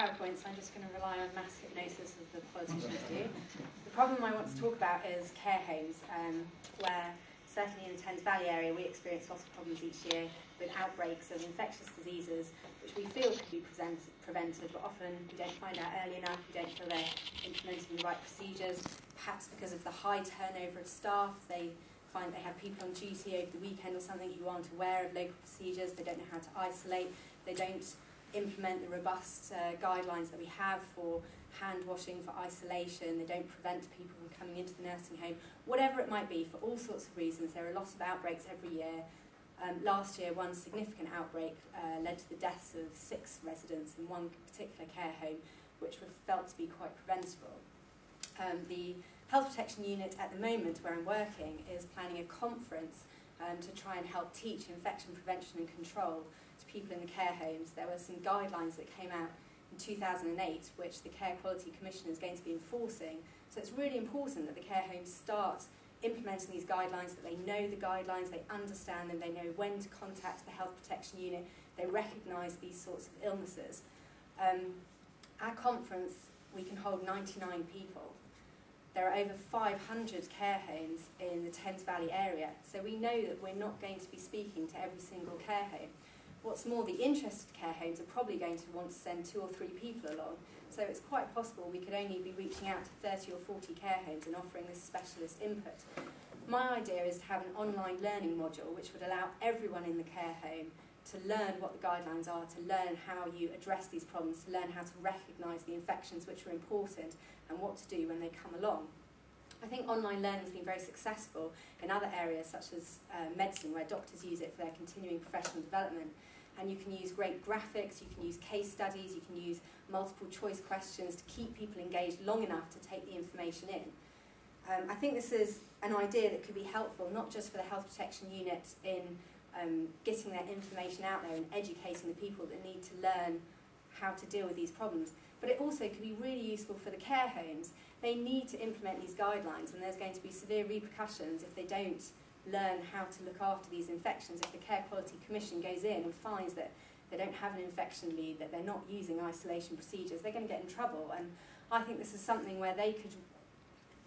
PowerPoint, so I'm just going to rely on mass hypnosis as the politicians do. The problem I want to talk about is care homes, where certainly in the Thames Valley area we experience lots of problems each year with outbreaks of infectious diseases which we feel could be prevented, but often we don't find out early enough, we don't feel they're implementing the right procedures, perhaps because of the high turnover of staff. They find they have people on duty over the weekend or something who aren't aware of local procedures, they don't know how to isolate, they don't implement the robust guidelines that we have for hand washing, for isolation, they don't prevent people from coming into the nursing home, whatever it might be, for all sorts of reasons. There are lots of outbreaks every year. Last year, one significant outbreak led to the deaths of 6 residents in one particular care home, which were felt to be quite preventable. The Health Protection Unit at the moment where I'm working is planning a conference to try and help teach infection prevention and control to people in the care homes. There were some guidelines that came out in 2008 which the Care Quality Commission is going to be enforcing. So it's really important that the care homes start implementing these guidelines, that they know the guidelines, they understand them, they know when to contact the Health Protection Unit, they recognise these sorts of illnesses. Our conference, we can hold 99 people. There are over 500 care homes in the Thames Valley area, so we know that we're not going to be speaking to every single care home. What's more, the interested care homes are probably going to want to send 2 or 3 people along, so it's quite possible we could only be reaching out to 30 or 40 care homes and offering this specialist input. My idea is to have an online learning module which would allow everyone in the care home to learn what the guidelines are, to learn how you address these problems, to learn how to recognise the infections which are important and what to do when they come along. I think online learning has been very successful in other areas such as medicine, where doctors use it for their continuing professional development. And you can use great graphics, you can use case studies, you can use multiple choice questions to keep people engaged long enough to take the information in. I think this is an idea that could be helpful not just for the Health Protection Unit in getting their information out there and educating the people that need to learn how to deal with these problems, but it also could be really useful for the care homes. They need to implement these guidelines, and there's going to be severe repercussions if they don't learn how to look after these infections. If the Care Quality Commission goes in and finds that they don't have an infection lead, that they're not using isolation procedures, they're going to get in trouble. And I think this is something where they could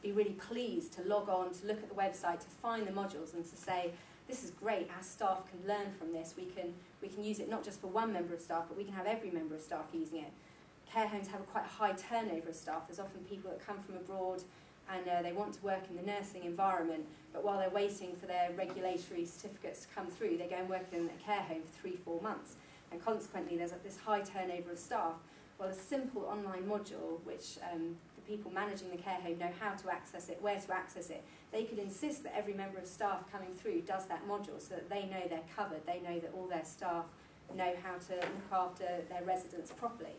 be really pleased to log on, to look at the website, to find the modules and to say, this is great, our staff can learn from this, we can use it not just for one member of staff, but we can have every member of staff using it. Care homes have a quite high turnover of staff. There's often people that come from abroad and they want to work in the nursing environment, but while they're waiting for their regulatory certificates to come through, they go and work in a care home for 3-4 months, and consequently there's this high turnover of staff. Well, a simple online module, which the people managing the care home know how to access it, where to access it, they could insist that every member of staff coming through does that module so that they know they're covered, they know that all their staff know how to look after their residents properly.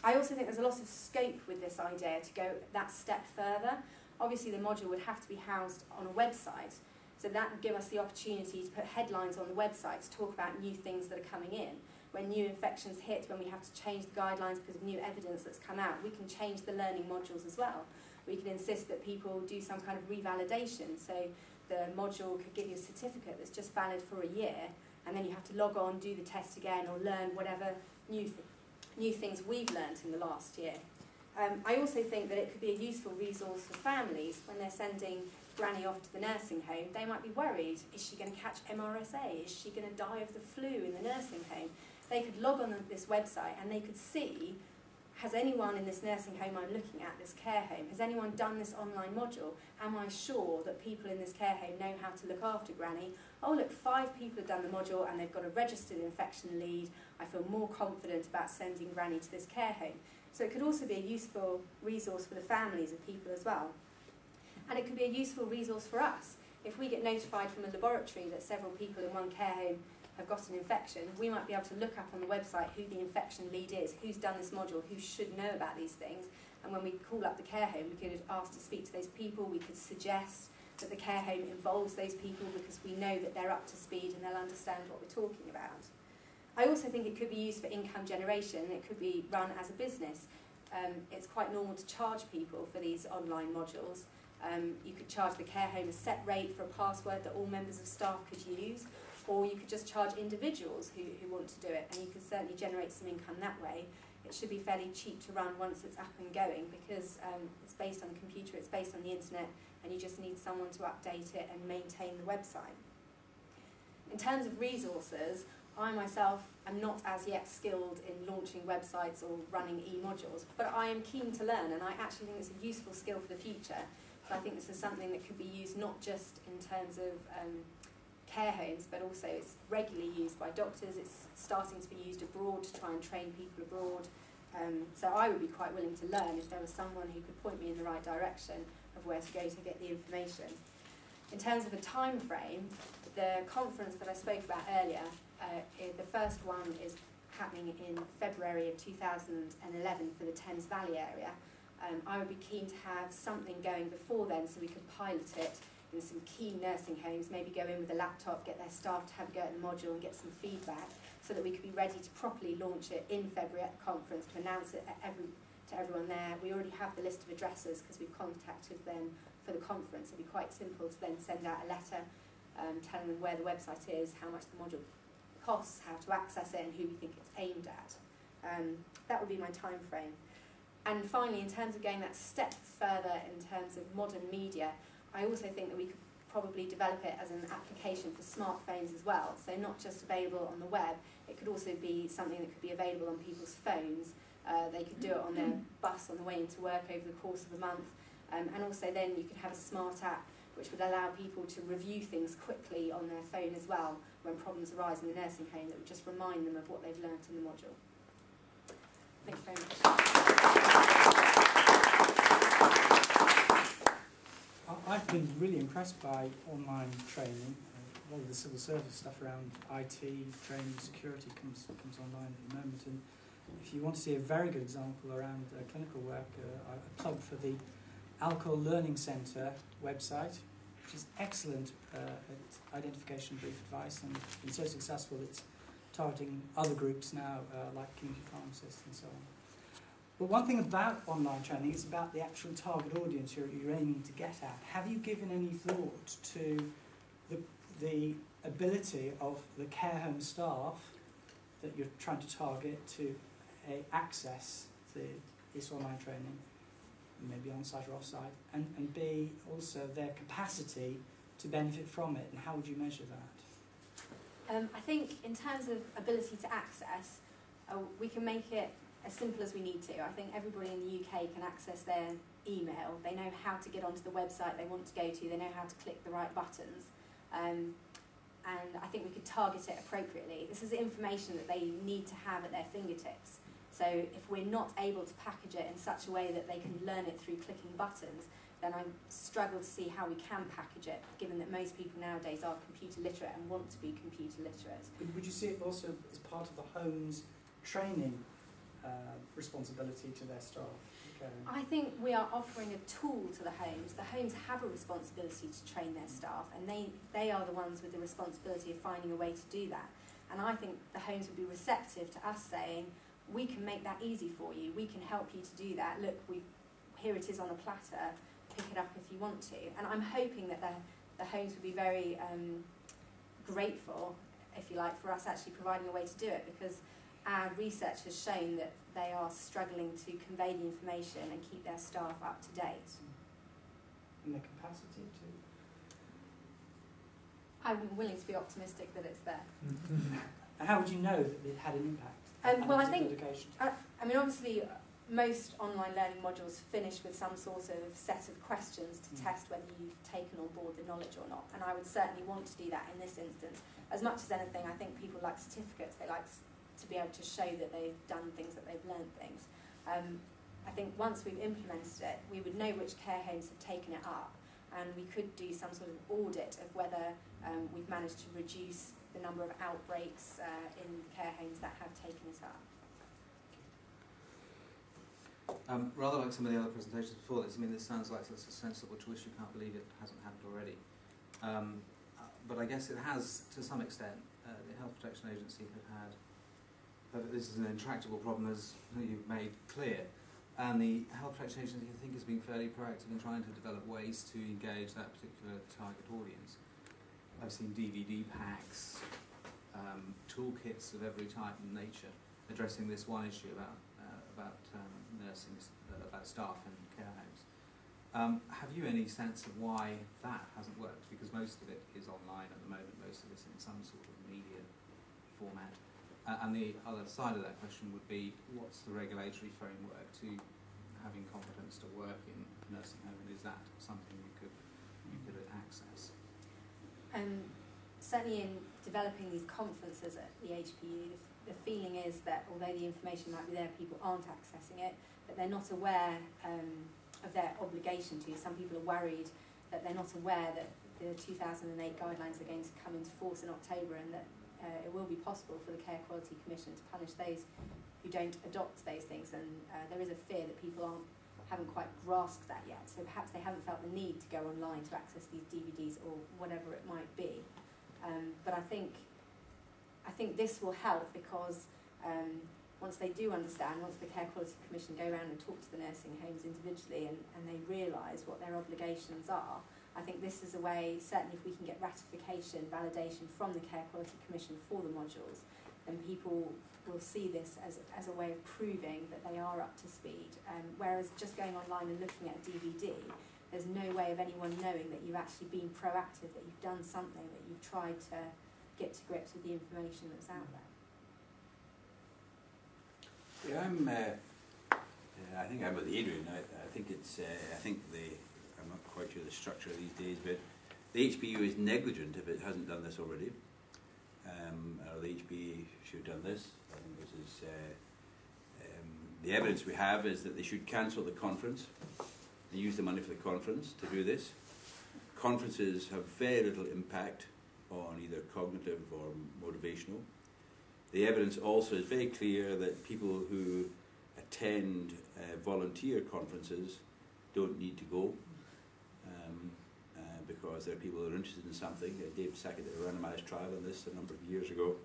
I also think there's a lot of scope with this idea to go that step further. Obviously the module would have to be housed on a website, so that would give us the opportunity to put headlines on the website to talk about new things that are coming in. When new infections hit, when we have to change the guidelines because of new evidence that's come out, we can change the learning modules as well. We can insist that people do some kind of revalidation, so the module could give you a certificate that's just valid for a year, and then you have to log on, do the test again, or learn whatever new things we've learnt in the last year. I also think that it could be a useful resource for families when they're sending Granny off to the nursing home. They might be worried, is she going to catch MRSA? Is she going to die of the flu in the nursing home? They could log on this website and they could see, has anyone in this nursing home I'm looking at, this care home, has anyone done this online module? Am I sure that people in this care home know how to look after Granny? Oh look, 5 people have done the module and they've got a registered infection lead. I feel more confident about sending Granny to this care home. So it could also be a useful resource for the families of people as well. And it could be a useful resource for us. If we get notified from a laboratory that several people in one care home have got an infection, we might be able to look up on the website who the infection lead is, who's done this module, who should know about these things. And when we call up the care home, we could ask to speak to those people, we could suggest that the care home involves those people because we know that they're up to speed and they'll understand what we're talking about. I also think it could be used for income generation. It could be run as a business. It's quite normal to charge people for these online modules. You could charge the care home a set rate for a password that all members of staff could use. or you could just charge individuals who want to do it, and you can certainly generate some income that way. It should be fairly cheap to run once it's up and going, because it's based on the computer, it's based on the internet, and you just need someone to update it and maintain the website. In terms of resources, I myself am not as yet skilled in launching websites or running e-modules, but I am keen to learn, and I actually think it's a useful skill for the future. So I think this is something that could be used not just in terms of care homes, but also it's regularly used by doctors. It's starting to be used abroad to try and train people abroad. So I would be quite willing to learn if there was someone who could point me in the right direction of where to go to get the information. In terms of a time frame, the conference that I spoke about earlier, the first one is happening in February of 2011 for the Thames Valley area. I would be keen to have something going before then so we could pilot it in some key nursing homes, maybe go in with a laptop, get their staff to have a go at the module and get some feedback, so that we could be ready to properly launch it in February at the conference, to announce it to everyone there. We already have the list of addresses because we've contacted them for the conference. It'd be quite simple to then send out a letter telling them where the website is, how much the module costs, how to access it, and who we think it's aimed at. That would be my time frame. And finally, in terms of going that step further in terms of modern media, I also think that we could probably develop it as an application for smartphones as well. So not just available on the web, it could also be something that could be available on people's phones. They could do it on their bus on the way into work over the course of a month. And also then you could have a smart app which would allow people to review things quickly on their phone as well when problems arise in the nursing home, that would just remind them of what they've learnt in the module. Thank you very much. I've been really impressed by online training. A lot of the civil service stuff around IT, training, security comes online at the moment. And if you want to see a very good example around clinical work, a plug for the Alcohol Learning Centre website, which is excellent at identification and brief advice, and been so successful it's targeting other groups now, like community pharmacists and so on. But one thing about online training is about the actual target audience you're aiming to get at. Have you given any thought to the ability of the care home staff that you're trying to target to access this online training, maybe on-site or off-site, and B, also their capacity to benefit from it, and how would you measure that? I think in terms of ability to access, we can make it as simple as we need to. I think everybody in the UK can access their email. They know how to get onto the website they want to go to. They know how to click the right buttons. And I think we could target it appropriately. This is information that they need to have at their fingertips. So if we're not able to package it in such a way that they can learn it through clicking buttons, then I struggle to see how we can package it, given that most people nowadays are computer literate and want to be computer literate. But would you see it also as part of the home's training responsibility to their staff? Okay. I think we are offering a tool to the homes. The homes have a responsibility to train their staff, and they are the ones with the responsibility of finding a way to do that. And I think the homes would be receptive to us saying, we can make that easy for you, we can help you to do that. Look, here it is on a platter, pick it up if you want to. And I'm hoping that the homes would be very grateful, if you like, for us actually providing a way to do it, because our research has shown that they are struggling to convey the information and keep their staff up to date. And their capacity to? I'm willing to be optimistic that it's there. And how would you know that it had an impact? Well, I think, I mean, obviously, most online learning modules finish with some sort of set of questions to test whether you've taken on board the knowledge or not. And I would certainly want to do that in this instance. As much as anything, I think people like certificates. They like to be able to show that they've done things, that they've learned things. I think once we've implemented it, we would know which care homes have taken it up, and we could do some sort of audit of whether we've managed to reduce the number of outbreaks in care homes that have taken it up. Rather like some of the other presentations before this, I mean, this sounds like it's a sensible choice. You can't believe it hasn't happened already. But I guess it has, to some extent. The Health Protection Agency have had, this is an intractable problem, as you've made clear, and the Health Protection Agency, I think, has been fairly proactive in trying to develop ways to engage that particular target audience. I've seen DVD packs, toolkits of every type and nature addressing this one issue about nursing, about staff and care homes. Have you any sense of why that hasn't worked? Because most of it is online at the moment, most of it's in some sort of media format. And the other side of that question would be, what's the regulatory framework to having competence to work in a nursing home, and is that something you could access? Certainly in developing these conferences at the HPU, the feeling is that although the information might be there, people aren't accessing it, that they're not aware of their obligation to. Some people are worried that they're not aware that the 2008 guidelines are going to come into force in October, and that it will be possible for the Care Quality Commission to punish those who don't adopt those things, and there is a fear that people haven't quite grasped that yet, so perhaps they haven't felt the need to go online to access these DVDs or whatever it might be. But I think this will help, because once they do understand, once the Care Quality Commission go around and talk to the nursing homes individually and they realise what their obligations are, I think this is a way, certainly if we can get ratification, validation from the Care Quality Commission for the modules, then people will see this as a way of proving that they are up to speed. Whereas just going online and looking at a DVD, there's no way of anyone knowing that you've actually been proactive, that you've done something, that you've tried to get to grips with the information that's out there. Yeah, I think I'm with Adrian. I think it's. I'm not quite sure the structure these days, but the HPU is negligent if it hasn't done this already. Or the HPU should have done this. I think this is. The evidence we have is that they should cancel the conference. They use the money for the conference to do this. Conferences have very little impact on either cognitive or motivational. The evidence also is very clear that people who attend volunteer conferences don't need to go because there are people who are interested in something. Dave Sackett did a randomized trial on this a number of years ago.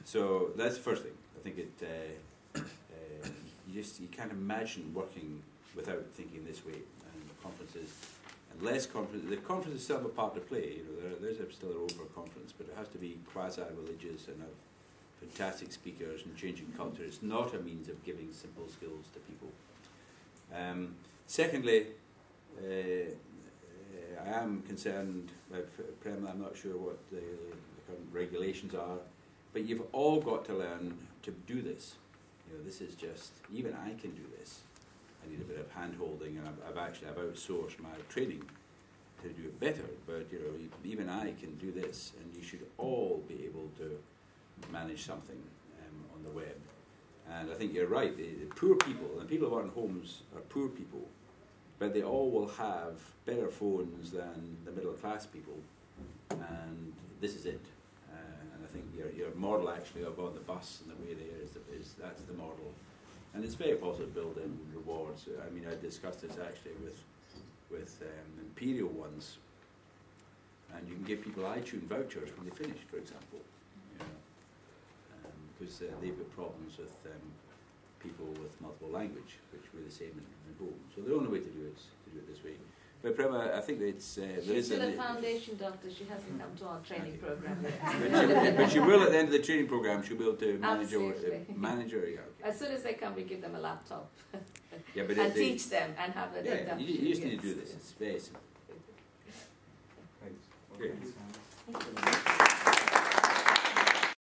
So that's the first thing. I think you can't imagine working without thinking this way. And conferences, and less conferences. The conferences still have a part to play. There's still a role for a conference, but it has to be quasi-religious and have fantastic speakers and changing culture. It's not a means of giving simple skills to people. Secondly, I am concerned about Prem. I'm not sure what the current regulations are, but you've all got to learn to do this. This is just, even I can do this. I need a bit of hand-holding, and I've outsourced my training to do it better, but even I can do this, and you should all be able to manage something on the web. And I think you're right, the poor people, and people who are in homes are poor people, but they all will have better phones than the middle-class people, and this is it. And I think your model actually of on the bus and the way there is that's the model. And it's very positive built-in rewards. I mean, I discussed this actually with Imperial ones, and you can give people iTunes vouchers when they finish, for example, because they've got problems with people with multiple language, which were the same in home. So the only way to do it is to do it this way. But Prema, I think it's there She's is still a foundation doctor. She hasn't come to our training program yet. but she will at the end of the training program. She'll be able to manage her. Absolutely. As soon as they come, we give them a laptop Yeah, but and teach them and have an induction. You just need to do this. It's very simple. Great. Great. Thank you.